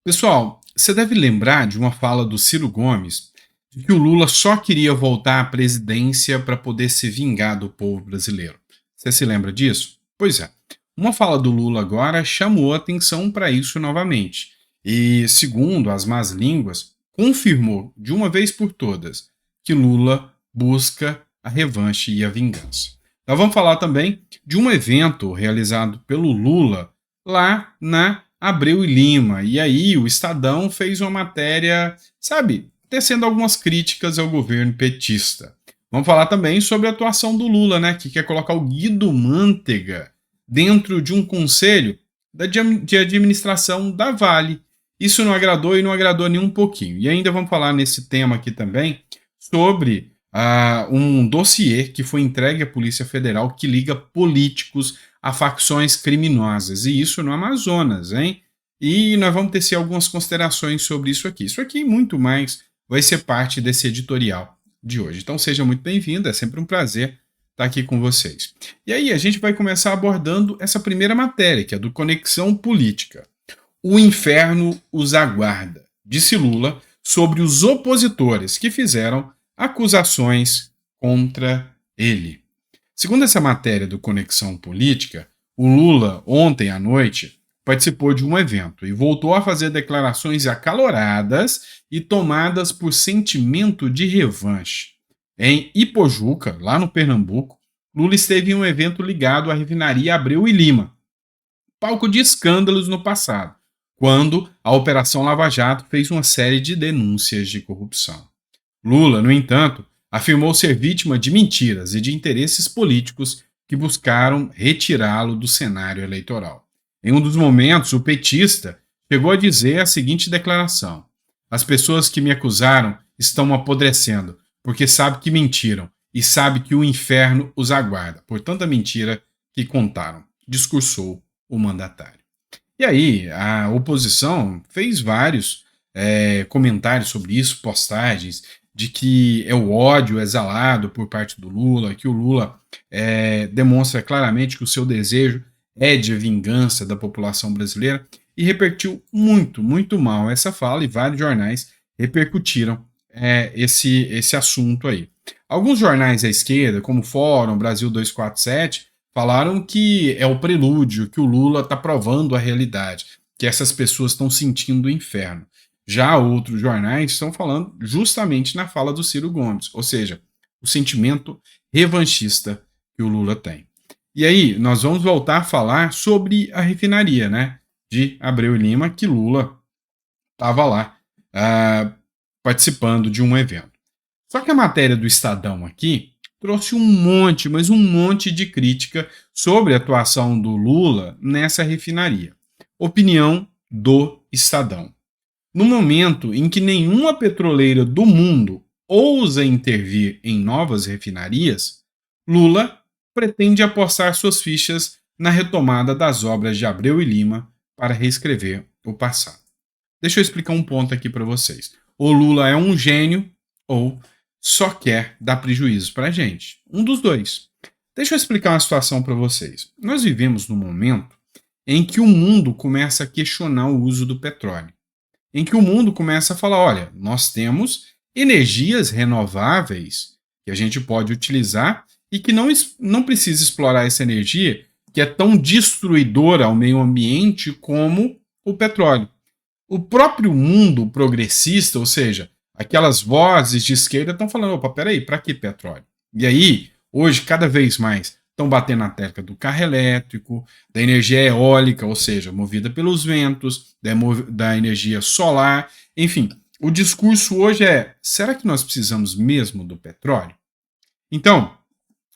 Pessoal, você deve lembrar de uma fala do Ciro Gomes de que o Lula só queria voltar à presidência para poder se vingar do povo brasileiro. Você se lembra disso? Pois é. Uma fala do Lula agora chamou atenção para isso novamente. E, segundo as más línguas, confirmou de uma vez por todas que Lula busca a revanche e a vingança. Nós vamos falar também de um evento realizado pelo Lula lá na Abreu e Lima. E aí o Estadão fez uma matéria, sabe, tecendo algumas críticas ao governo petista. Vamos falar também sobre a atuação do Lula, né, que quer colocar o Guido Mantega dentro de um conselho de administração da Vale. Isso não agradou e não agradou nem um pouquinho. E ainda vamos falar nesse tema aqui também sobre um dossiê que foi entregue à Polícia Federal que liga políticos a facções criminosas, e isso no Amazonas, hein? E nós vamos tecer algumas considerações sobre isso aqui. Isso aqui e muito mais vai ser parte desse editorial de hoje. Então seja muito bem-vindo, é sempre um prazer estar aqui com vocês. E aí a gente vai começar abordando essa primeira matéria, que é do Conexão Política. O inferno os aguarda, disse Lula sobre os opositores que fizeram acusações contra ele. Segundo essa matéria do Conexão Política, o Lula, ontem à noite, participou de um evento e voltou a fazer declarações acaloradas e tomadas por sentimento de revanche. Em Ipojuca, lá no Pernambuco, Lula esteve em um evento ligado à refinaria Abreu e Lima, palco de escândalos no passado, quando a Operação Lava Jato fez uma série de denúncias de corrupção. Lula, no entanto, afirmou ser vítima de mentiras e de interesses políticos que buscaram retirá-lo do cenário eleitoral. Em um dos momentos, o petista chegou a dizer a seguinte declaração: as pessoas que me acusaram estão apodrecendo, porque sabem que mentiram e sabem que o inferno os aguarda por tanta mentira que contaram, discursou o mandatário. E aí, a oposição fez vários comentários sobre isso, postagens, de que é o ódio exalado por parte do Lula, que o Lula demonstra claramente que o seu desejo é de vingança da população brasileira, e repercutiu muito, muito mal essa fala, e vários jornais repercutiram esse assunto aí. Alguns jornais à esquerda, como o Fórum, Brasil 247, falaram que é o prelúdio, que o Lula está provando a realidade, que essas pessoas estão sentindo o inferno. Já outros jornais estão falando justamente na fala do Ciro Gomes, ou seja, o sentimento revanchista que o Lula tem. E aí, nós vamos voltar a falar sobre a refinaria, né, de Abreu e Lima, que Lula estava lá participando de um evento. Só que a matéria do Estadão aqui trouxe um monte, mas um monte de crítica sobre a atuação do Lula nessa refinaria. Opinião do Estadão. No momento em que nenhuma petroleira do mundo ousa intervir em novas refinarias, Lula pretende apostar suas fichas na retomada das obras de Abreu e Lima para reescrever o passado. Deixa eu explicar um ponto aqui para vocês. O Lula é um gênio ou só quer dar prejuízo para a gente. Um dos dois. Deixa eu explicar uma situação para vocês. Nós vivemos num momento em que o mundo começa a questionar o uso do petróleo. Em que o mundo começa a falar, olha, nós temos energias renováveis que a gente pode utilizar e que não precisa explorar essa energia que é tão destruidora ao meio ambiente como o petróleo. O próprio mundo progressista, ou seja, aquelas vozes de esquerda estão falando, opa, peraí, para que petróleo? E aí, hoje, cada vez mais, estão batendo na tecla do carro elétrico, da energia eólica, ou seja, movida pelos ventos, da energia solar, enfim. O discurso hoje é, será que nós precisamos mesmo do petróleo? Então,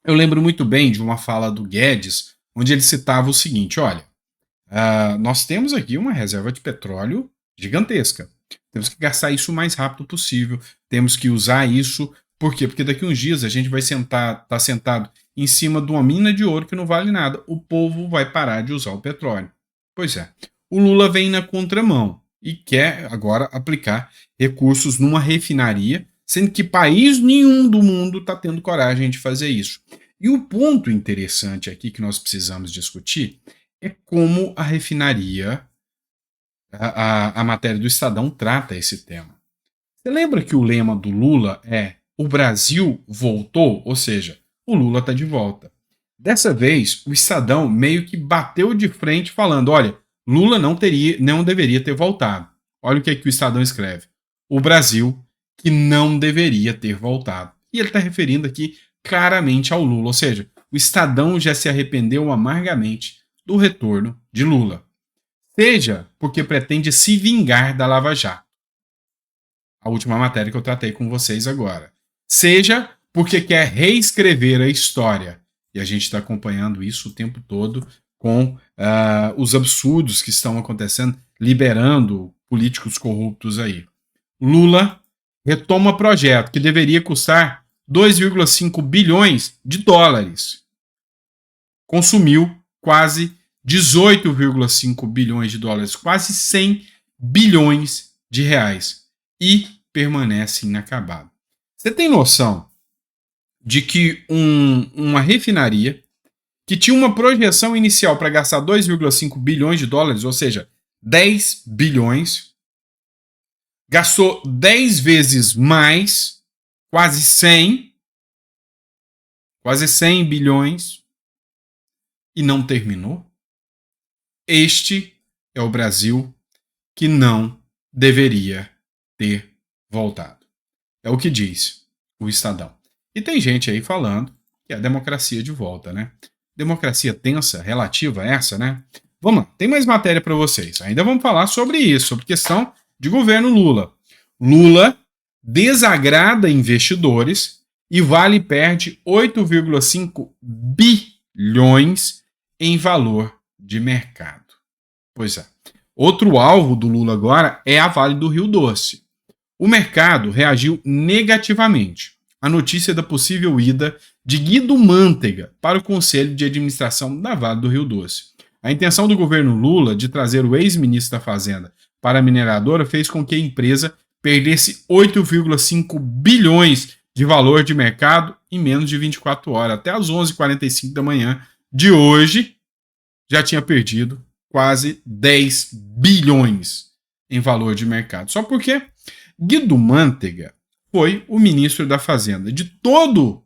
eu lembro muito bem de uma fala do Guedes, onde ele citava o seguinte, olha, nós temos aqui uma reserva de petróleo gigantesca. Temos que gastar isso o mais rápido possível. Temos que usar isso. Por quê? Porque daqui uns dias a gente vai estar sentado em cima de uma mina de ouro que não vale nada. O povo vai parar de usar o petróleo. Pois é. O Lula vem na contramão e quer agora aplicar recursos numa refinaria, sendo que país nenhum do mundo está tendo coragem de fazer isso. E o ponto interessante aqui que nós precisamos discutir é como a refinaria A matéria do Estadão trata esse tema. Você lembra que o lema do Lula é "O Brasil voltou", ou seja, o Lula está de volta. Dessa vez, o Estadão meio que bateu de frente falando: olha, Lula não deveria ter voltado. Olha o que, é que o Estadão escreve: o Brasil que não deveria ter voltado. E ele está referindo aqui claramente ao Lula, ou seja, o Estadão já se arrependeu amargamente do retorno de Lula. Seja porque pretende se vingar da Lava Jato, a última matéria que eu tratei com vocês agora. Seja porque quer reescrever a história. E a gente está acompanhando isso o tempo todo com os absurdos que estão acontecendo, liberando políticos corruptos aí. Lula retoma projeto que deveria custar 2,5 bilhões de dólares. Consumiu quase 18,5 bilhões de dólares, quase 100 bilhões de reais. E permanece inacabado. Você tem noção de que uma refinaria que tinha uma projeção inicial para gastar 2,5 bilhões de dólares, ou seja, 10 bilhões, gastou 10 vezes mais, quase 100 bilhões, e não terminou? Este é o Brasil que não deveria ter voltado. É o que diz o Estadão. E tem gente aí falando que é a democracia de volta, né? Democracia tensa, relativa a essa, né? Vamos lá, tem mais matéria para vocês. Ainda vamos falar sobre isso, sobre questão de governo Lula. Lula desagrada investidores e Vale perde 8,5 bilhões em valor de mercado. Pois é. Outro alvo do Lula agora é a Vale do Rio Doce. O mercado reagiu negativamente à notícia da possível ida de Guido Mantega para o Conselho de Administração da Vale do Rio Doce. A intenção do governo Lula de trazer o ex-ministro da Fazenda para a mineradora fez com que a empresa perdesse 8,5 bilhões de valor de mercado em menos de 24 horas. Até às 11h45 da manhã de hoje, já tinha perdido quase 10 bilhões em valor de mercado. Só porque Guido Mantega foi o ministro da Fazenda de todo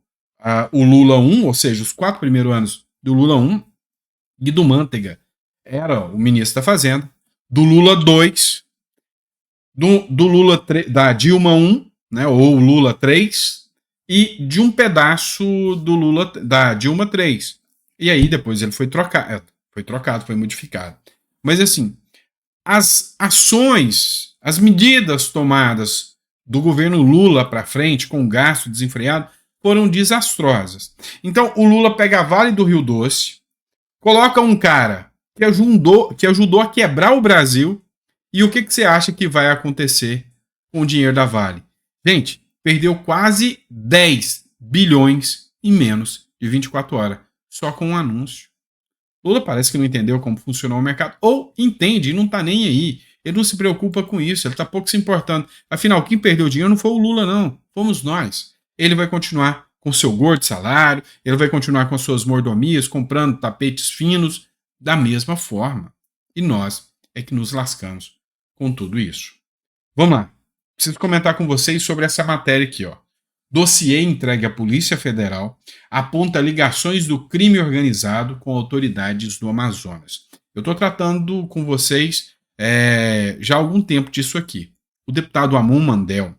o Lula 1, ou seja, os 4 primeiros anos do Lula 1. Guido Mantega era o ministro da Fazenda, do Lula 2, do Lula 3, da Dilma 1, né, ou Lula 3, e de um pedaço do Lula da Dilma 3. E aí depois ele foi trocado, foi modificado. Mas assim, as ações, as medidas tomadas do governo Lula para frente, com gasto desenfreado, foram desastrosas. Então o Lula pega a Vale do Rio Doce, coloca um cara que ajudou a quebrar o Brasil, e o que você acha que vai acontecer com o dinheiro da Vale? Gente, perdeu quase 10 bilhões em menos de 24 horas, só com um anúncio. Lula parece que não entendeu como funcionou o mercado, ou entende e não está nem aí. Ele não se preocupa com isso, ele está pouco se importando. Afinal, quem perdeu o dinheiro não foi o Lula, não. Fomos nós. Ele vai continuar com seu gordo salário, ele vai continuar com suas mordomias, comprando tapetes finos, da mesma forma. E nós é que nos lascamos com tudo isso. Vamos lá. Preciso comentar com vocês sobre essa matéria aqui, ó. Dossiê entregue à Polícia Federal aponta ligações do crime organizado com autoridades do Amazonas. Eu estou tratando com vocês já há algum tempo disso aqui. O deputado Amon Mandel,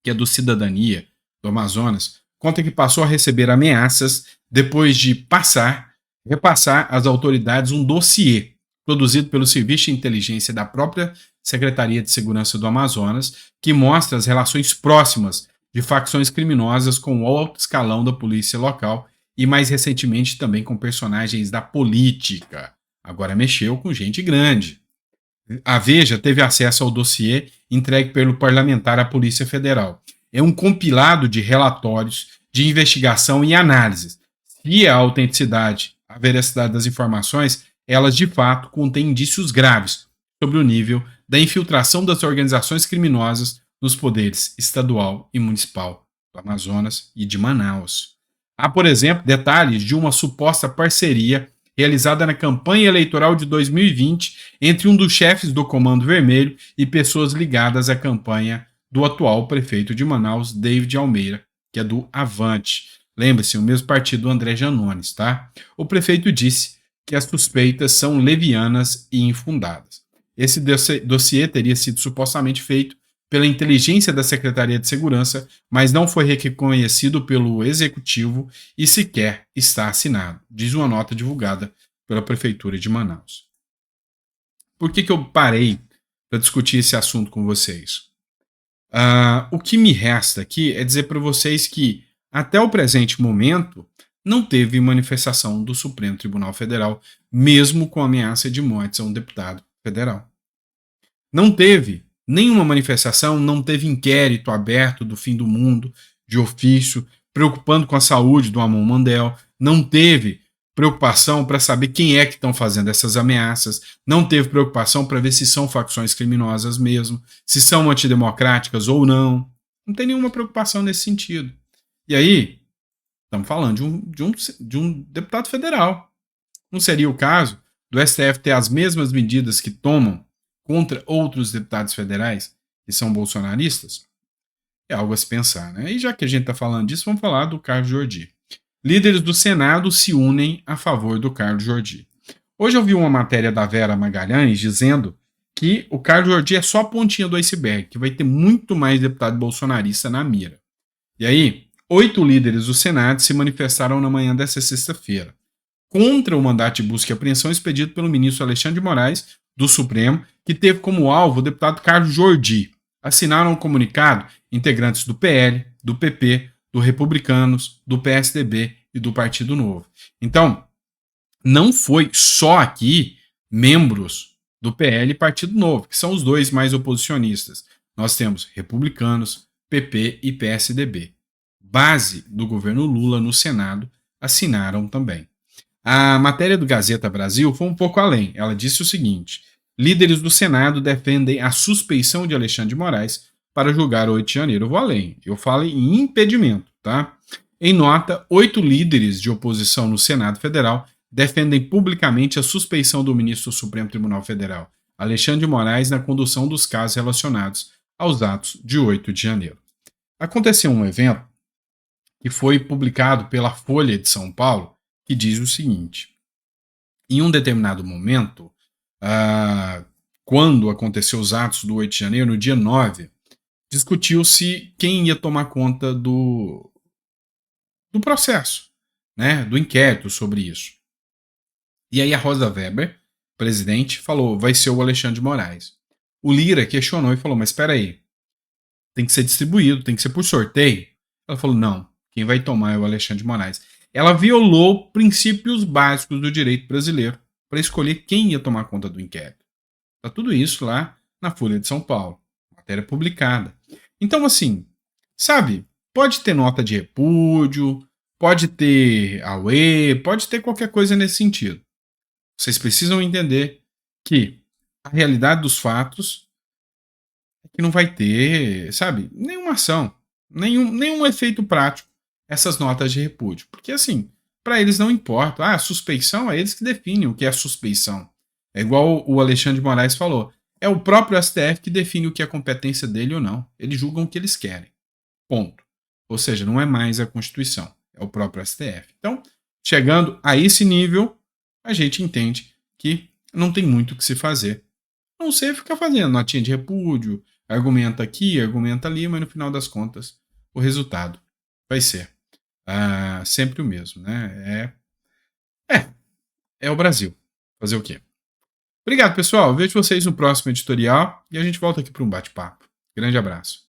que é do Cidadania do Amazonas, conta que passou a receber ameaças depois de repassar às autoridades um dossiê produzido pelo Serviço de Inteligência da própria Secretaria de Segurança do Amazonas, que mostra as relações próximas de facções criminosas com o alto escalão da polícia local e, mais recentemente, também com personagens da política. Agora mexeu com gente grande. A Veja teve acesso ao dossiê entregue pelo parlamentar à Polícia Federal. É um compilado de relatórios de investigação e análises. Se a autenticidade, a veracidade das informações, elas de fato contêm indícios graves sobre o nível da infiltração das organizações criminosas nos poderes estadual e municipal do Amazonas e de Manaus. Há, por exemplo, detalhes de uma suposta parceria realizada na campanha eleitoral de 2020 entre um dos chefes do Comando Vermelho e pessoas ligadas à campanha do atual prefeito de Manaus, David Almeida, que é do Avante. Lembre-se, o mesmo partido do André Janones, tá? O prefeito disse que as suspeitas são levianas e infundadas. Esse dossiê teria sido supostamente feito pela inteligência da Secretaria de Segurança, mas não foi reconhecido pelo Executivo e sequer está assinado, diz uma nota divulgada pela Prefeitura de Manaus. Por que eu parei para discutir esse assunto com vocês? O que me resta aqui é dizer para vocês que, até o presente momento, não teve manifestação do Supremo Tribunal Federal, mesmo com ameaça de morte a um deputado federal. Não teve nenhuma manifestação, não teve inquérito aberto do fim do mundo, de ofício, preocupando com a saúde do Amon Mandel, não teve preocupação para saber quem é que estão fazendo essas ameaças, não teve preocupação para ver se são facções criminosas mesmo, se são antidemocráticas ou não. Não tem nenhuma preocupação nesse sentido. E aí, estamos falando de um deputado federal. Não seria o caso do STF ter as mesmas medidas que tomam contra outros deputados federais que são bolsonaristas? É algo a se pensar, né? E já que a gente está falando disso, vamos falar do Carlos Jordi. Líderes do Senado se unem a favor do Carlos Jordi. Hoje eu vi uma matéria da Vera Magalhães dizendo que o Carlos Jordi é só a pontinha do iceberg, que vai ter muito mais deputado bolsonarista na mira. E aí, 8 líderes do Senado se manifestaram na manhã desta sexta-feira contra o mandato de busca e apreensão expedido pelo ministro Alexandre de Moraes, do Supremo, que teve como alvo o deputado Carlos Jordi. Assinaram um comunicado integrantes do PL, do PP, do Republicanos, do PSDB e do Partido Novo. Então, não foi só aqui membros do PL e Partido Novo, que são os dois mais oposicionistas. Nós temos Republicanos, PP e PSDB. Base do governo Lula no Senado assinaram também. A matéria do Gazeta Brasil foi um pouco além. Ela disse o seguinte: líderes do Senado defendem a suspeição de Alexandre de Moraes para julgar o 8 de janeiro. Eu vou além. Eu falo em impedimento, tá? Em nota, 8 líderes de oposição no Senado Federal defendem publicamente a suspeição do ministro do Supremo Tribunal Federal, Alexandre de Moraes, na condução dos casos relacionados aos atos de 8 de janeiro. Aconteceu um evento que foi publicado pela Folha de São Paulo, que diz o seguinte: em um determinado momento, quando aconteceu os atos do 8 de janeiro, no dia 9, discutiu-se quem ia tomar conta do processo, né, do inquérito sobre isso. E aí a Rosa Weber, presidente, falou: vai ser o Alexandre de Moraes. O Lira questionou e falou: mas espera aí, tem que ser distribuído, tem que ser por sorteio. Ela falou: não, quem vai tomar é o Alexandre de Moraes. Ela violou princípios básicos do direito brasileiro para escolher quem ia tomar conta do inquérito. Está tudo isso lá na Folha de São Paulo, matéria publicada. Então, assim, sabe, pode ter nota de repúdio, pode ter AUE, pode ter qualquer coisa nesse sentido. Vocês precisam entender que a realidade dos fatos é que não vai ter, sabe, nenhuma ação, nenhum efeito prático essas notas de repúdio. Porque, assim, para eles não importa. A suspeição é eles que definem o que é suspeição. É igual o Alexandre de Moraes falou. É o próprio STF que define o que é competência dele ou não. Eles julgam o que eles querem. Ponto. Ou seja, não é mais a Constituição. É o próprio STF. Então, chegando a esse nível, a gente entende que não tem muito o que se fazer. A não ser ficar fazendo notinha de repúdio, argumenta aqui, argumenta ali, mas no final das contas, o resultado vai ser sempre o mesmo, né? É o Brasil. Fazer o quê? Obrigado, pessoal. Vejo vocês no próximo editorial e a gente volta aqui para um bate-papo. Grande abraço.